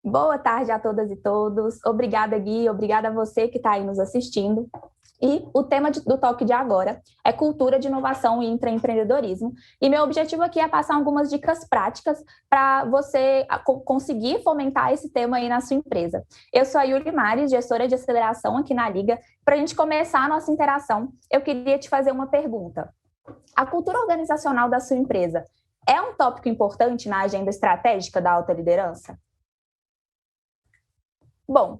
Boa tarde a todas e todos. Obrigada, Gui. Obrigada a você que está aí nos assistindo. E o tema do toque de agora é cultura de inovação e intraempreendedorismo. E meu objetivo aqui é passar algumas dicas práticas para você conseguir fomentar esse tema aí na sua empresa. Eu sou a Yuri Mares, gestora de aceleração aqui na Liga. Para a gente começar a nossa interação, eu queria te fazer uma pergunta. A cultura organizacional da sua empresa é um tópico importante na agenda estratégica da alta liderança? Bom,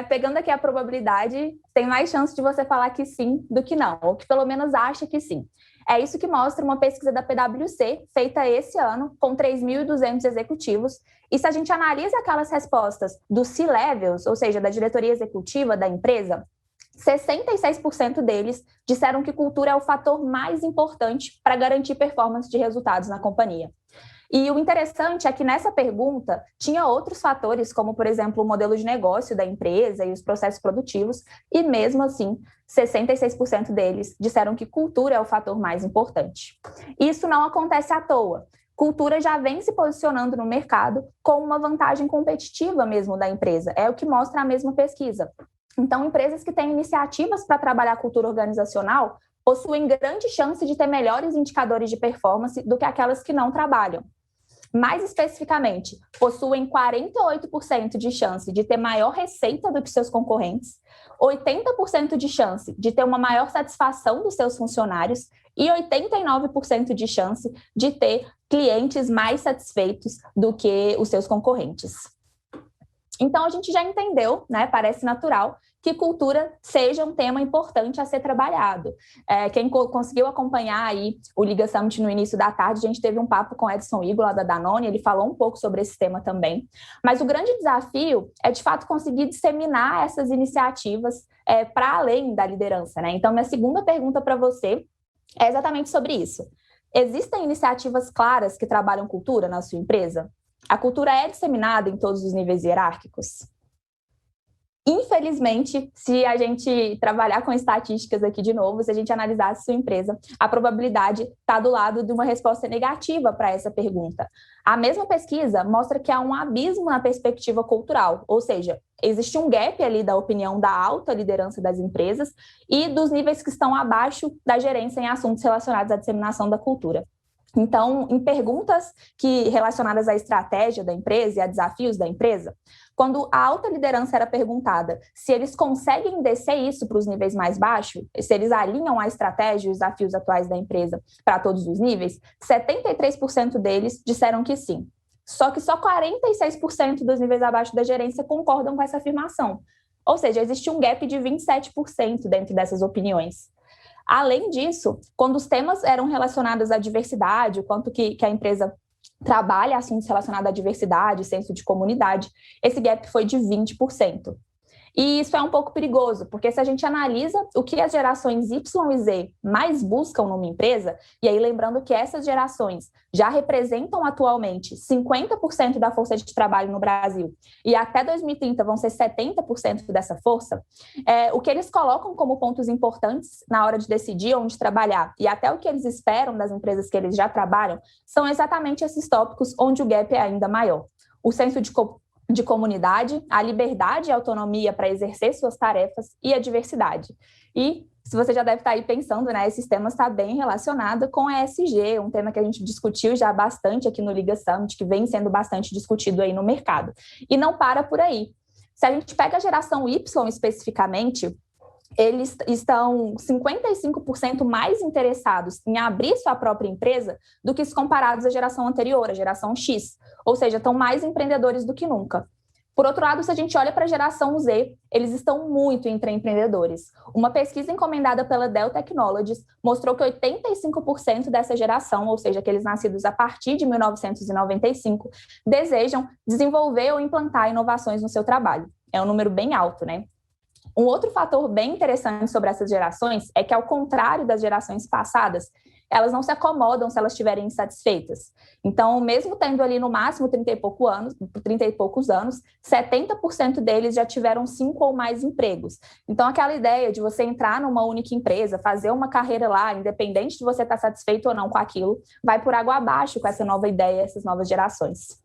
pegando aqui a probabilidade, tem mais chance de você falar que sim do que não, ou que pelo menos acha que sim. É isso que mostra uma pesquisa da PwC, feita esse ano, com 3.200 executivos. E se a gente analisa aquelas respostas dos C-levels, ou seja, da diretoria executiva da empresa, 66% deles disseram que cultura é o fator mais importante para garantir performance de resultados na companhia. E o interessante é que nessa pergunta tinha outros fatores, como, por exemplo, o modelo de negócio da empresa e os processos produtivos, e mesmo assim, 66% deles disseram que cultura é o fator mais importante. Isso não acontece à toa. Cultura já vem se posicionando no mercado como uma vantagem competitiva mesmo da empresa, é o que mostra a mesma pesquisa. Então, empresas que têm iniciativas para trabalhar a cultura organizacional possuem grande chance de ter melhores indicadores de performance do que aquelas que não trabalham. Mais especificamente, possuem 48% de chance de ter maior receita do que seus concorrentes, 80% de chance de ter uma maior satisfação dos seus funcionários e 89% de chance de ter clientes mais satisfeitos do que os seus concorrentes. Então, a gente já entendeu, né, parece natural, que cultura seja um tema importante a ser trabalhado. Quem conseguiu acompanhar aí o Liga Summit no início da tarde, a gente teve um papo com Edson Igor, lá da Danone, ele falou um pouco sobre esse tema também. Mas o grande desafio é, de fato, conseguir disseminar essas iniciativas para além da liderança, né? Então, minha segunda pergunta para você é exatamente sobre isso. Existem iniciativas claras que trabalham cultura na sua empresa? A cultura é disseminada em todos os níveis hierárquicos? Infelizmente, se a gente trabalhar com estatísticas aqui de novo, se a gente analisar a sua empresa, a probabilidade está do lado de uma resposta negativa para essa pergunta. A mesma pesquisa mostra que há um abismo na perspectiva cultural, ou seja, existe um gap ali da opinião da alta liderança das empresas e dos níveis que estão abaixo da gerência em assuntos relacionados à disseminação da cultura. Então, em perguntas relacionadas à estratégia da empresa e a desafios da empresa, quando a alta liderança era perguntada se eles conseguem descer isso para os níveis mais baixos, se eles alinham a estratégia e os desafios atuais da empresa para todos os níveis, 73% deles disseram que sim. Só que só 46% dos níveis abaixo da gerência concordam com essa afirmação. Ou seja, existe um gap de 27% dentro dessas opiniões. Além disso, quando os temas eram relacionados à diversidade, o quanto que a empresa trabalha assuntos relacionados à diversidade, senso de comunidade, esse gap foi de 20%. E isso é um pouco perigoso, porque se a gente analisa o que as gerações Y e Z mais buscam numa empresa, e aí lembrando que essas gerações já representam atualmente 50% da força de trabalho no Brasil, e até 2030 vão ser 70% dessa força, o que eles colocam como pontos importantes na hora de decidir onde trabalhar, e até o que eles esperam das empresas que eles já trabalham, são exatamente esses tópicos onde o gap é ainda maior. O senso de comunidade, a liberdade e a autonomia para exercer suas tarefas e a diversidade. E, se você já deve estar aí pensando, né, esses temas estão bem relacionados com a ESG, um tema que a gente discutiu já bastante aqui no Liga Summit, que vem sendo bastante discutido aí no mercado. E não para por aí. Se a gente pega a geração Y especificamente, eles estão 55% mais interessados em abrir sua própria empresa do que se comparados à geração anterior, a geração X. Ou seja, estão mais empreendedores do que nunca. Por outro lado, se a gente olha para a geração Z, eles estão muito intraempreendedores. Uma pesquisa encomendada pela Dell Technologies mostrou que 85% dessa geração, ou seja, aqueles nascidos a partir de 1995, desejam desenvolver ou implantar inovações no seu trabalho. É um número bem alto, né? Um outro fator bem interessante sobre essas gerações é que, ao contrário das gerações passadas, elas não se acomodam se elas estiverem insatisfeitas. Então, mesmo tendo ali no máximo 30 e poucos anos, 70% deles já tiveram 5 ou mais empregos. Então, aquela ideia de você entrar numa única empresa, fazer uma carreira lá, independente de você estar satisfeito ou não com aquilo, vai por água abaixo com essa nova ideia, essas novas gerações.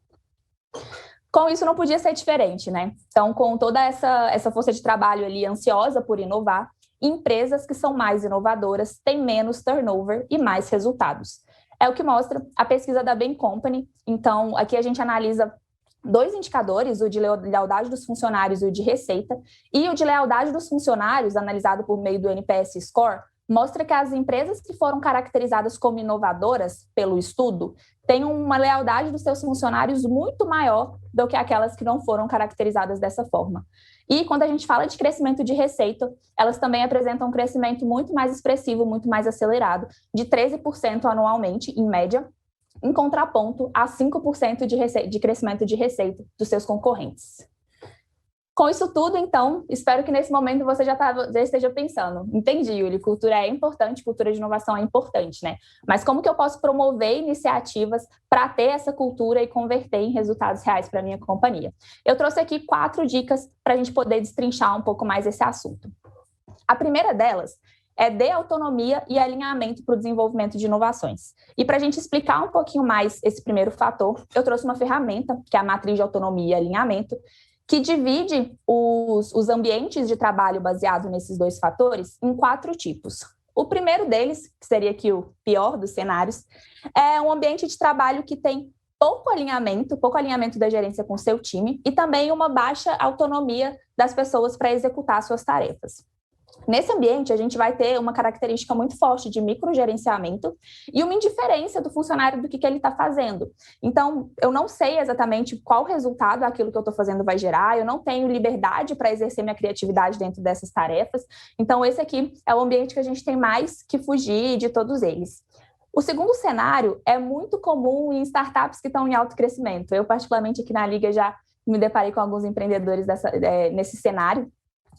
Com isso, não podia ser diferente, né? Então, com toda essa força de trabalho ali ansiosa por inovar, empresas que são mais inovadoras têm menos turnover e mais resultados. É o que mostra a pesquisa da Bain Company. Então, aqui a gente analisa dois indicadores, o de lealdade dos funcionários e o de receita, e o de lealdade dos funcionários, analisado por meio do NPS Score, mostra que as empresas que foram caracterizadas como inovadoras pelo estudo têm uma lealdade dos seus funcionários muito maior do que aquelas que não foram caracterizadas dessa forma. E quando a gente fala de crescimento de receita, elas também apresentam um crescimento muito mais expressivo, muito mais acelerado, de 13% anualmente, em média, em contraponto a 5% de crescimento de receita dos seus concorrentes. Com isso tudo, então, espero que nesse momento você já esteja pensando, entendi, Yuli, cultura é importante, cultura de inovação é importante, né? Mas como que eu posso promover iniciativas para ter essa cultura e converter em resultados reais para a minha companhia? Eu trouxe aqui 4 dicas para a gente poder destrinchar um pouco mais esse assunto. A primeira delas é dê autonomia e alinhamento para o desenvolvimento de inovações. E para a gente explicar um pouquinho mais esse primeiro fator, eu trouxe uma ferramenta, que é a matriz de autonomia e alinhamento, que divide os ambientes de trabalho baseado nesses 2 fatores em 4 tipos. O primeiro deles, que seria aqui o pior dos cenários, é um ambiente de trabalho que tem pouco alinhamento da gerência com seu time e também uma baixa autonomia das pessoas para executar suas tarefas. Nesse ambiente, a gente vai ter uma característica muito forte de microgerenciamento e uma indiferença do funcionário do que ele está fazendo. Então, eu não sei exatamente qual resultado aquilo que eu estou fazendo vai gerar, eu não tenho liberdade para exercer minha criatividade dentro dessas tarefas. Então, esse aqui é o ambiente que a gente tem mais que fugir de todos eles. O segundo cenário é muito comum em startups que estão em alto crescimento. Eu, particularmente, aqui na Liga, já me deparei com alguns empreendedores nesse cenário.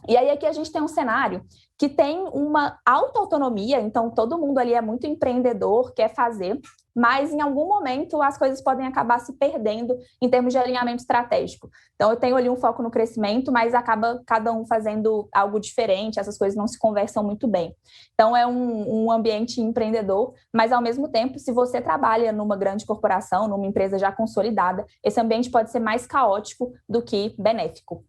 E aí aqui a gente tem um cenário que tem uma alta autonomia, então todo mundo ali é muito empreendedor, quer fazer, mas em algum momento as coisas podem acabar se perdendo em termos de alinhamento estratégico. Então eu tenho ali um foco no crescimento, mas acaba cada um fazendo algo diferente, essas coisas não se conversam muito bem. Então é um ambiente empreendedor, mas ao mesmo tempo, se você trabalha numa grande corporação, numa empresa já consolidada, esse ambiente pode ser mais caótico do que benéfico.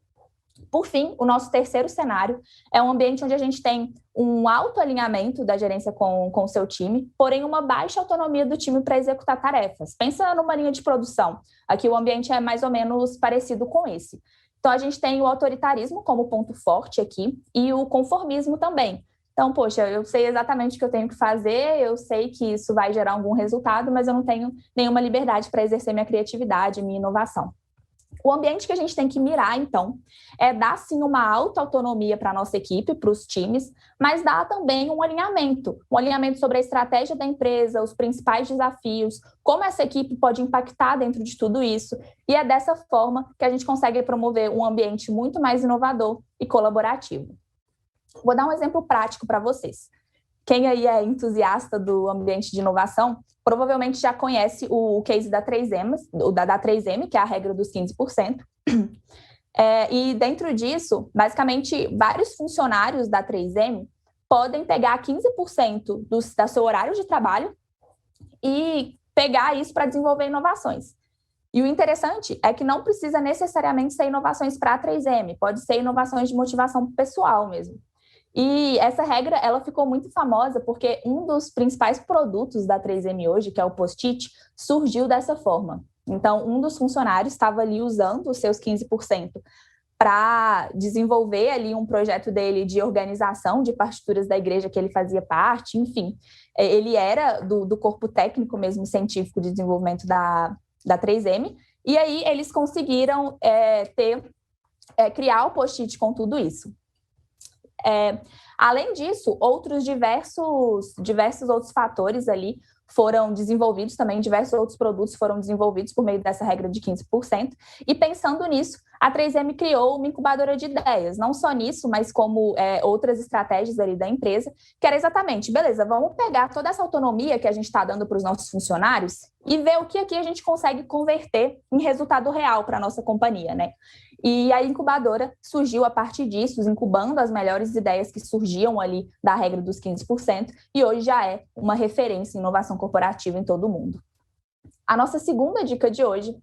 Por fim, o nosso terceiro cenário é um ambiente onde a gente tem um alto alinhamento da gerência com o seu time, porém uma baixa autonomia do time para executar tarefas. Pensa numa linha de produção. Aqui o ambiente é mais ou menos parecido com esse. Então, a gente tem o autoritarismo como ponto forte aqui e o conformismo também. Então, poxa, eu sei exatamente o que eu tenho que fazer, eu sei que isso vai gerar algum resultado, mas eu não tenho nenhuma liberdade para exercer minha criatividade, minha inovação. O ambiente que a gente tem que mirar, então, é dar, sim, uma alta autonomia para a nossa equipe, para os times, mas dar também um alinhamento sobre a estratégia da empresa, os principais desafios, como essa equipe pode impactar dentro de tudo isso, e é dessa forma que a gente consegue promover um ambiente muito mais inovador e colaborativo. Vou dar um exemplo prático para vocês. Quem aí é entusiasta do ambiente de inovação, provavelmente já conhece o case da 3M, da 3M, que é a regra dos 15%. E dentro disso, basicamente, vários funcionários da 3M podem pegar 15% do seu horário de trabalho e pegar isso para desenvolver inovações. E o interessante é que não precisa necessariamente ser inovações para a 3M, pode ser inovações de motivação pessoal mesmo. E essa regra, ela ficou muito famosa porque um dos principais produtos da 3M hoje, que é o Post-it, surgiu dessa forma. Então, um dos funcionários estava ali usando os seus 15% para desenvolver ali um projeto dele de organização de partituras da igreja que ele fazia parte, enfim. Ele era do corpo técnico mesmo, científico de desenvolvimento da 3M, e aí eles conseguiram criar o Post-it com tudo isso. Além disso, outros diversos outros fatores ali foram desenvolvidos também, diversos outros produtos foram desenvolvidos por meio dessa regra de 15%, e pensando nisso, a 3M criou uma incubadora de ideias, não só nisso, mas como outras estratégias ali da empresa, que era exatamente, beleza, vamos pegar toda essa autonomia que a gente está dando para os nossos funcionários e ver o que aqui a gente consegue converter em resultado real para a nossa companhia, né? E a incubadora surgiu a partir disso, incubando as melhores ideias que surgiam ali da regra dos 15%, e hoje já é uma referência em inovação corporativa em todo o mundo. A nossa segunda dica de hoje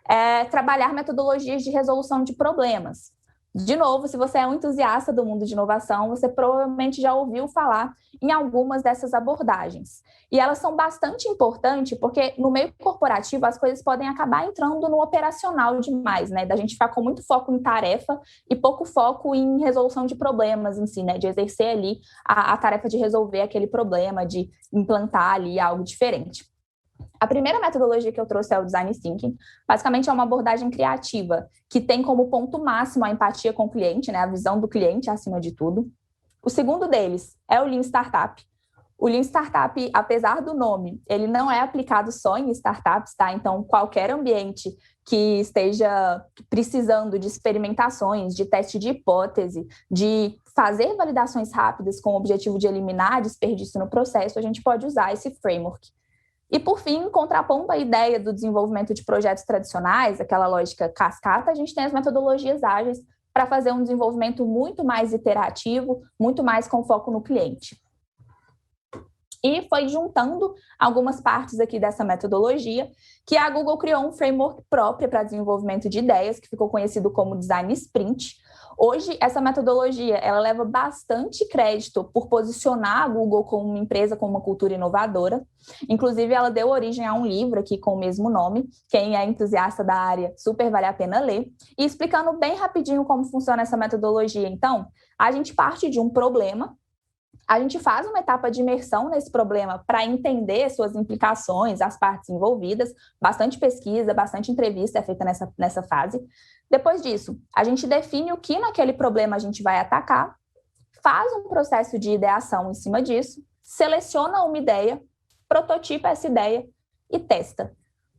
é trabalhar metodologias de resolução de problemas. De novo, se você é um entusiasta do mundo de inovação, você provavelmente já ouviu falar em algumas dessas abordagens. E elas são bastante importantes porque no meio corporativo as coisas podem acabar entrando no operacional demais, né? Da gente ficar com muito foco em tarefa e pouco foco em resolução de problemas em si, né? De exercer ali a tarefa de resolver aquele problema, de implantar ali algo diferente. A primeira metodologia que eu trouxe é o Design Thinking. Basicamente, é uma abordagem criativa que tem como ponto máximo a empatia com o cliente, né? A visão do cliente acima de tudo. O segundo deles é o Lean Startup. O Lean Startup, apesar do nome, ele não é aplicado só em startups, tá? Então, qualquer ambiente que esteja precisando de experimentações, de teste de hipótese, de fazer validações rápidas com o objetivo de eliminar desperdício no processo, a gente pode usar esse framework. E, por fim, contrapondo a ideia do desenvolvimento de projetos tradicionais, aquela lógica cascata, a gente tem as metodologias ágeis para fazer um desenvolvimento muito mais iterativo, muito mais com foco no cliente. E foi juntando algumas partes aqui dessa metodologia que a Google criou um framework próprio para desenvolvimento de ideias, que ficou conhecido como Design Sprint. Hoje, essa metodologia ela leva bastante crédito por posicionar a Google como uma empresa com uma cultura inovadora. Inclusive, ela deu origem a um livro aqui com o mesmo nome. Quem é entusiasta da área, super vale a pena ler. E explicando bem rapidinho como funciona essa metodologia. Então, a gente parte de um problema, a gente faz uma etapa de imersão nesse problema para entender suas implicações, as partes envolvidas, bastante pesquisa, bastante entrevista é feita nessa fase. Depois disso, a gente define o que naquele problema a gente vai atacar, faz um processo de ideação em cima disso, seleciona uma ideia, prototipa essa ideia e testa.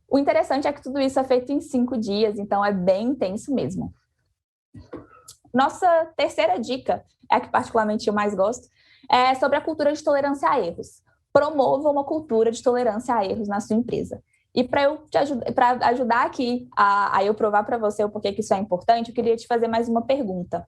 O interessante é que tudo isso é feito em 5 dias, então é bem intenso mesmo. Nossa terceira dica, é a que particularmente eu mais gosto, é sobre a cultura de tolerância a erros. Promova uma cultura de tolerância a erros na sua empresa. E para ajudar aqui a eu provar para você o porquê que isso é importante, eu queria te fazer mais uma pergunta.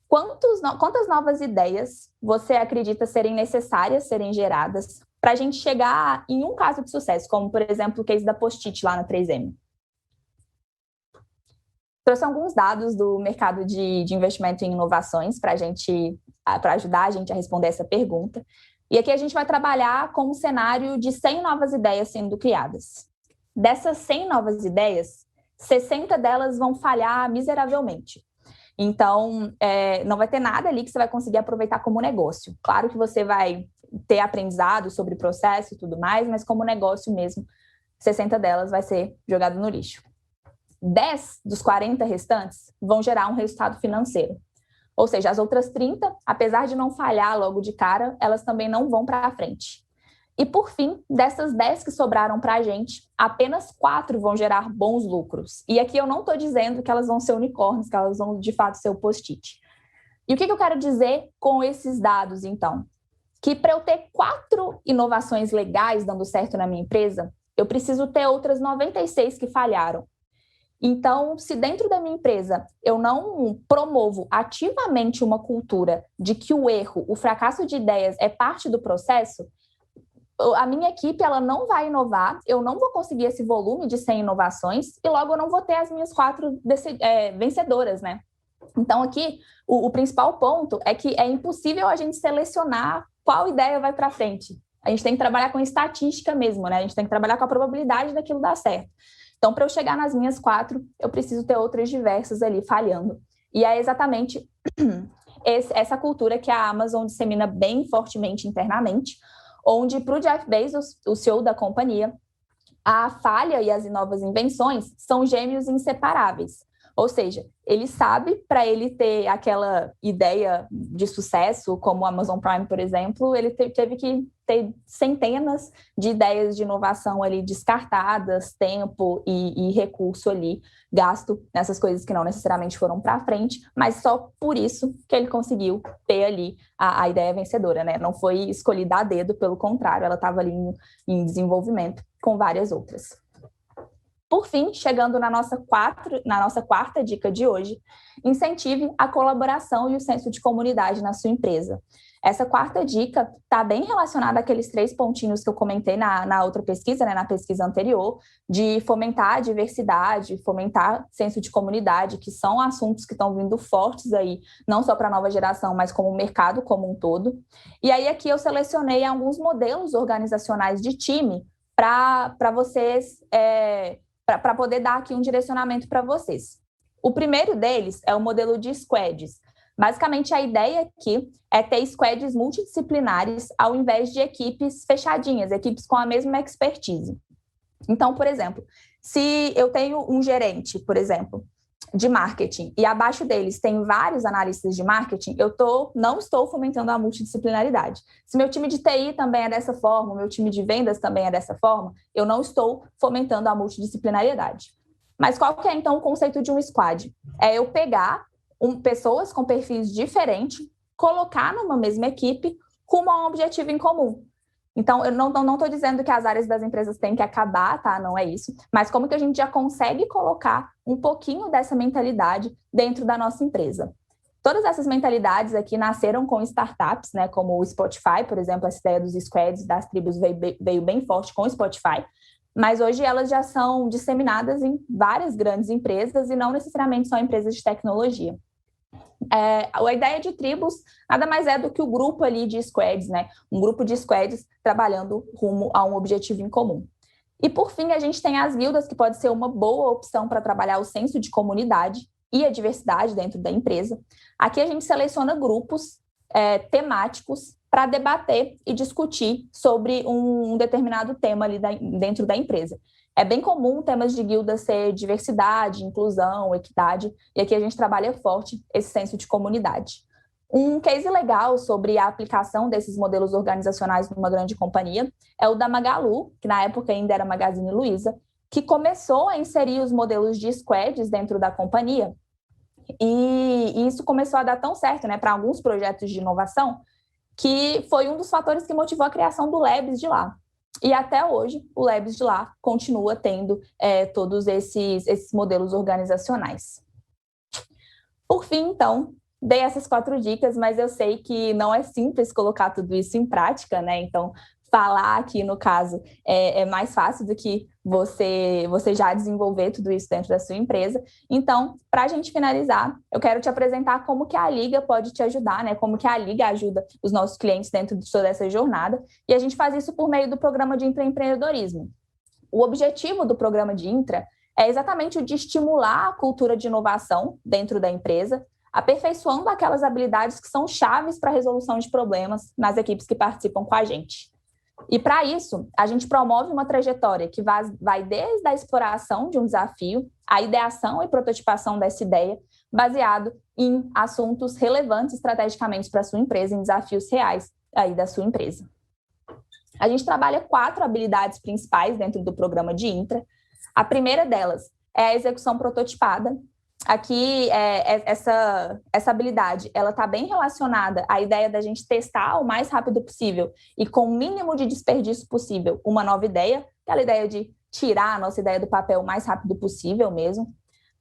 Quantas novas ideias você acredita serem necessárias serem geradas para a gente chegar em um caso de sucesso, como, por exemplo, o case da Post-it lá na 3M? Trouxe alguns dados do mercado de investimento em inovações para ajudar a gente a responder essa pergunta. E aqui a gente vai trabalhar com um cenário de 100 novas ideias sendo criadas. Dessas 100 novas ideias, 60 delas vão falhar miseravelmente. Então, não vai ter nada ali que você vai conseguir aproveitar como negócio. Claro que você vai ter aprendizado sobre o processo e tudo mais, mas como negócio mesmo, 60 delas vai ser jogado no lixo. 10 dos 40 restantes vão gerar um resultado financeiro. Ou seja, as outras 30, apesar de não falhar logo de cara, elas também não vão para frente. E, por fim, dessas 10 que sobraram para a gente, apenas 4 vão gerar bons lucros. E aqui eu não estou dizendo que elas vão ser unicórnios, que elas vão, de fato, ser o post-it. E o que eu quero dizer com esses dados, então? Que para eu ter 4 inovações legais dando certo na minha empresa, eu preciso ter outras 96 que falharam. Então, se dentro da minha empresa eu não promovo ativamente uma cultura de que o erro, o fracasso de ideias é parte do processo, a minha equipe ela não vai inovar, eu não vou conseguir esse volume de 100 inovações e logo eu não vou ter as minhas 4 vencedoras, né? Então, aqui, o principal ponto é que é impossível a gente selecionar qual ideia vai para frente. A gente tem que trabalhar com estatística mesmo, né? A gente tem que trabalhar com a probabilidade daquilo dar certo. Então, para eu chegar nas minhas 4, eu preciso ter outras diversas ali falhando. E é exatamente essa cultura que a Amazon dissemina bem fortemente internamente, onde para o Jeff Bezos, o CEO da companhia, a falha e as novas invenções são gêmeos inseparáveis. Ou seja, ele sabe, para ele ter aquela ideia de sucesso, como o Amazon Prime, por exemplo, ele teve que ter centenas de ideias de inovação ali descartadas, tempo e recurso ali gasto nessas coisas que não necessariamente foram para frente, mas só por isso que ele conseguiu ter ali a ideia vencedora, né? Não foi escolhida a dedo, pelo contrário, ela estava ali em desenvolvimento com várias outras. Por fim, chegando na nossa quarta dica de hoje, incentive a colaboração e o senso de comunidade na sua empresa. Essa quarta dica está bem relacionada àqueles 3 pontinhos que eu comentei na outra pesquisa, né, na pesquisa anterior, de fomentar a diversidade, fomentar senso de comunidade, que são assuntos que estão vindo fortes aí, não só para a nova geração, mas como o mercado como um todo. E aí aqui eu selecionei alguns modelos organizacionais de time para vocês, para poder dar aqui um direcionamento para vocês. O primeiro deles é o modelo de squads. Basicamente, a ideia aqui é ter squads multidisciplinares ao invés de equipes fechadinhas, equipes com a mesma expertise. Então, por exemplo, se eu tenho um gerente, por exemplo, de marketing, e abaixo deles tem vários analistas de marketing, não estou fomentando a multidisciplinaridade. Se meu time de TI também é dessa forma, meu time de vendas também é dessa forma, eu não estou fomentando a multidisciplinariedade. Mas qual que é, então, o conceito de um squad? É eu pegar pessoas com perfis diferentes, colocar numa mesma equipe com um objetivo em comum. Então, eu não estou dizendo que as áreas das empresas têm que acabar, tá? Não é isso. Mas como que a gente já consegue colocar um pouquinho dessa mentalidade dentro da nossa empresa? Todas essas mentalidades aqui nasceram com startups, né? Como o Spotify, por exemplo, essa ideia dos squads, das tribos veio bem forte com o Spotify. Mas hoje elas já são disseminadas em várias grandes empresas e não necessariamente só empresas de tecnologia. A ideia de tribos nada mais é do que o grupo ali de squads, né? Um grupo de squads trabalhando rumo a um objetivo em comum. E, por fim, a gente tem as guildas, que pode ser uma boa opção para trabalhar o senso de comunidade e a diversidade dentro da empresa. Aqui a gente seleciona grupos temáticos para debater e discutir sobre um determinado tema ali dentro da empresa. É bem comum temas de guilda ser diversidade, inclusão, equidade, e aqui a gente trabalha forte esse senso de comunidade. Um case legal sobre a aplicação desses modelos organizacionais numa grande companhia é o da Magalu, que na época ainda era Magazine Luiza, que começou a inserir os modelos de squads dentro da companhia, e isso começou a dar tão certo, né, para alguns projetos de inovação, que foi um dos fatores que motivou a criação do Labs de lá. E até hoje, o Labs de lá continua tendo todos esses modelos organizacionais. Por fim, então, dei essas 4 dicas, mas eu sei que não é simples colocar tudo isso em prática, né? Então, falar aqui, no caso, é mais fácil do que você já desenvolver tudo isso dentro da sua empresa. Então, para a gente finalizar, eu quero te apresentar como que a Liga pode te ajudar, né? Como que a Liga ajuda os nossos clientes dentro de toda essa jornada. E a gente faz isso por meio do programa de intraempreendedorismo. O objetivo do programa de Intra é exatamente o de estimular a cultura de inovação dentro da empresa, aperfeiçoando aquelas habilidades que são chaves para a resolução de problemas nas equipes que participam com a gente. E, para isso, a gente promove uma trajetória que vai desde a exploração de um desafio, a ideação e prototipação dessa ideia, baseado em assuntos relevantes estrategicamente para a sua empresa, em desafios reais aí da sua empresa. A gente trabalha 4 habilidades principais dentro do programa de Intra. A primeira delas é a execução prototipada. Aqui, essa habilidade, ela está bem relacionada à ideia da gente testar o mais rápido possível e com o mínimo de desperdício possível uma nova ideia, aquela ideia de tirar a nossa ideia do papel o mais rápido possível mesmo.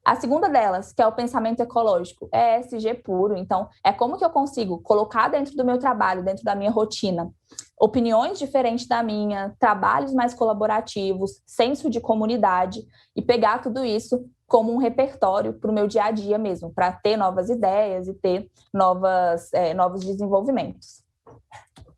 A segunda delas, que é o pensamento ecológico, é ESG puro. Então, é como que eu consigo colocar dentro do meu trabalho, dentro da minha rotina, opiniões diferentes da minha, trabalhos mais colaborativos, senso de comunidade e pegar tudo isso como um repertório para o meu dia a dia mesmo, para ter novas ideias e ter novos desenvolvimentos.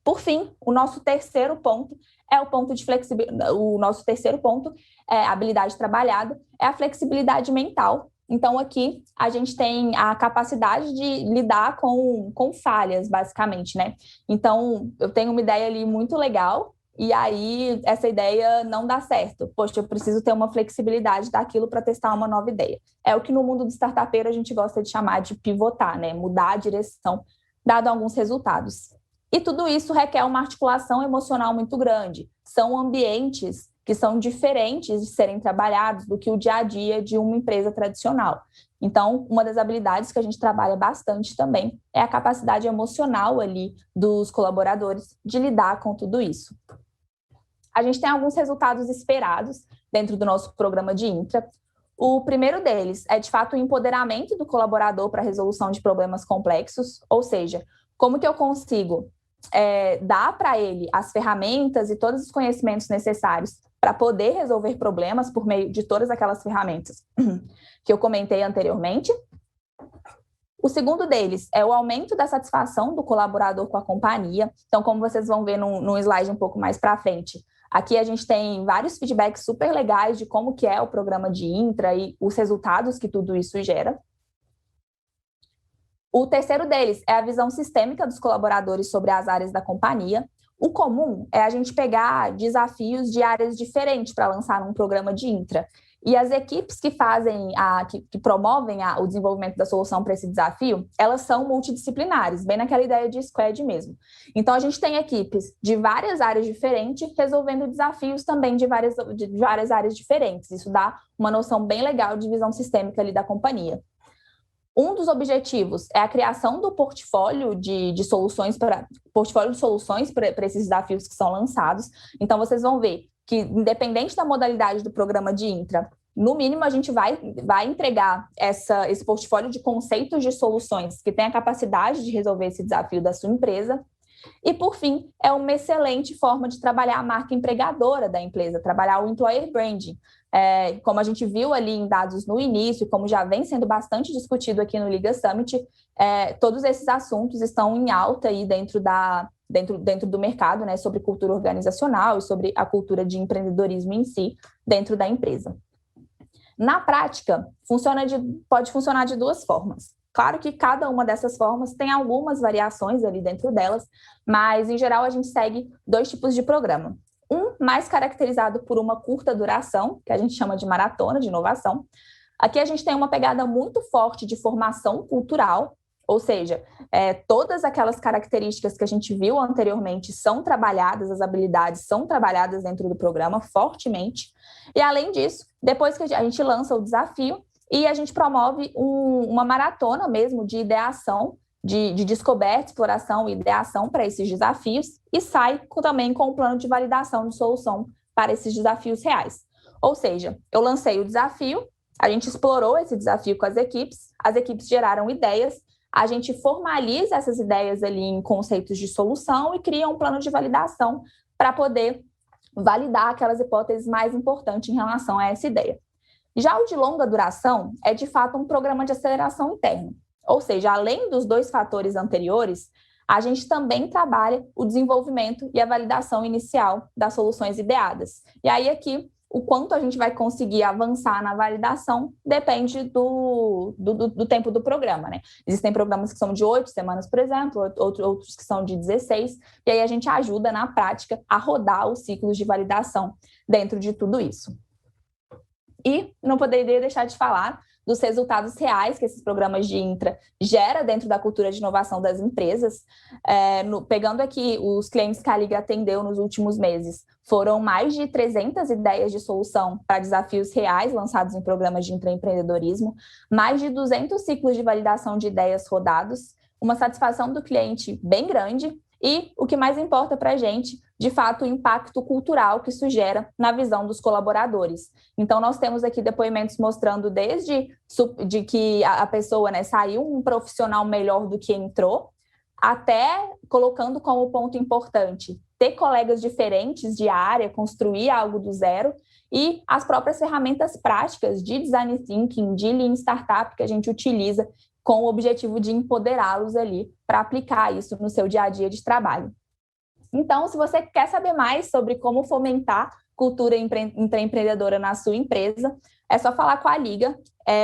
Por fim, o nosso terceiro ponto é o ponto de flexibilidade. O nosso terceiro ponto é habilidade trabalhada, é a flexibilidade mental. Então, aqui a gente tem a capacidade de lidar com falhas, basicamente, né? Então, eu tenho uma ideia ali muito legal, e aí essa ideia não dá certo. Poxa, eu preciso ter uma flexibilidade daquilo para testar uma nova ideia. É o que no mundo do startupeiro a gente gosta de chamar de pivotar, né? Mudar a direção, dado alguns resultados. E tudo isso requer uma articulação emocional muito grande. São ambientes que são diferentes de serem trabalhados do que o dia a dia de uma empresa tradicional. Então, uma das habilidades que a gente trabalha bastante também é a capacidade emocional ali dos colaboradores de lidar com tudo isso. A gente tem alguns resultados esperados dentro do nosso programa de Intra. O primeiro deles é, de fato, o empoderamento do colaborador para a resolução de problemas complexos, ou seja, como que eu consigo dar para ele as ferramentas e todos os conhecimentos necessários para poder resolver problemas por meio de todas aquelas ferramentas que eu comentei anteriormente. O segundo deles é o aumento da satisfação do colaborador com a companhia. Então, como vocês vão ver num slide um pouco mais para frente, aqui a gente tem vários feedbacks super legais de como que é o programa de Intra e os resultados que tudo isso gera. O terceiro deles é a visão sistêmica dos colaboradores sobre as áreas da companhia. O comum é a gente pegar desafios de áreas diferentes para lançar num programa de Intra. E as equipes que promovem o desenvolvimento da solução para esse desafio, elas são multidisciplinares, bem naquela ideia de squad mesmo. Então, a gente tem equipes de várias áreas diferentes resolvendo desafios também de várias áreas diferentes. Isso dá uma noção bem legal de visão sistêmica ali da companhia. Um dos objetivos é a criação do portfólio de soluções para esses desafios que são lançados. Então, vocês vão ver que, independente da modalidade do programa de Intra, no mínimo a gente vai entregar esse portfólio de conceitos de soluções que tem a capacidade de resolver esse desafio da sua empresa. E, por fim, é uma excelente forma de trabalhar a marca empregadora da empresa, trabalhar o employer branding. Como a gente viu ali em dados no início, como já vem sendo bastante discutido aqui no Liga Summit, todos esses assuntos estão em alta aí dentro do mercado, né, sobre cultura organizacional e sobre a cultura de empreendedorismo em si dentro da empresa. Na prática, pode funcionar de duas formas. Claro que cada uma dessas formas tem algumas variações ali dentro delas, mas, em geral, a gente segue dois tipos de programa. Um mais caracterizado por uma curta duração, que a gente chama de maratona de inovação. Aqui a gente tem uma pegada muito forte de formação cultural, ou seja, todas aquelas características que a gente viu anteriormente são trabalhadas, as habilidades são trabalhadas dentro do programa fortemente. E, além disso, depois que a gente lança o desafio, e a gente promove uma maratona mesmo de ideação, de descoberta, exploração e ideação para esses desafios e sai também com um plano de validação de solução para esses desafios reais. Ou seja, eu lancei o desafio, a gente explorou esse desafio com as equipes geraram ideias, a gente formaliza essas ideias ali em conceitos de solução e cria um plano de validação para poder validar aquelas hipóteses mais importantes em relação a essa ideia. Já o de longa duração é, de fato, um programa de aceleração interna. Ou seja, além dos dois fatores anteriores, a gente também trabalha o desenvolvimento e a validação inicial das soluções ideadas. E aí aqui, o quanto a gente vai conseguir avançar na validação depende do tempo do programa, né? Existem programas que são de 8 semanas, por exemplo, outros que são de 16, e aí a gente ajuda na prática a rodar os ciclos de validação dentro de tudo isso. E não poderia deixar de falar dos resultados reais que esses programas de Intra geram dentro da cultura de inovação das empresas. Pegando aqui os clientes que a Liga atendeu nos últimos meses, foram mais de 300 ideias de solução para desafios reais lançados em programas de intraempreendedorismo, mais de 200 ciclos de validação de ideias rodados, uma satisfação do cliente bem grande e, o que mais importa para a gente, de fato, o impacto cultural que isso gera na visão dos colaboradores. Então, nós temos aqui depoimentos mostrando desde de que a pessoa, né, saiu um profissional melhor do que entrou, até colocando como ponto importante ter colegas diferentes de área, construir algo do zero, e as próprias ferramentas práticas de design thinking, de Lean Startup que a gente utiliza com o objetivo de empoderá-los ali para aplicar isso no seu dia a dia de trabalho. Então, se você quer saber mais sobre como fomentar cultura intraempreendedora na sua empresa, é só falar com a Liga.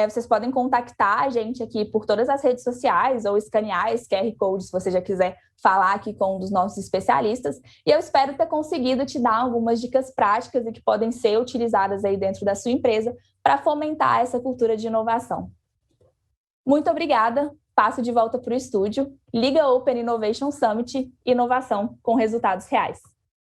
Vocês podem contactar a gente aqui por todas as redes sociais ou escanear esse QR Code, se você já quiser falar aqui com um dos nossos especialistas. E eu espero ter conseguido te dar algumas dicas práticas e que podem ser utilizadas aí dentro da sua empresa para fomentar essa cultura de inovação. Muito obrigada. Passo de volta para o estúdio. Liga Open Innovation Summit, inovação com resultados reais.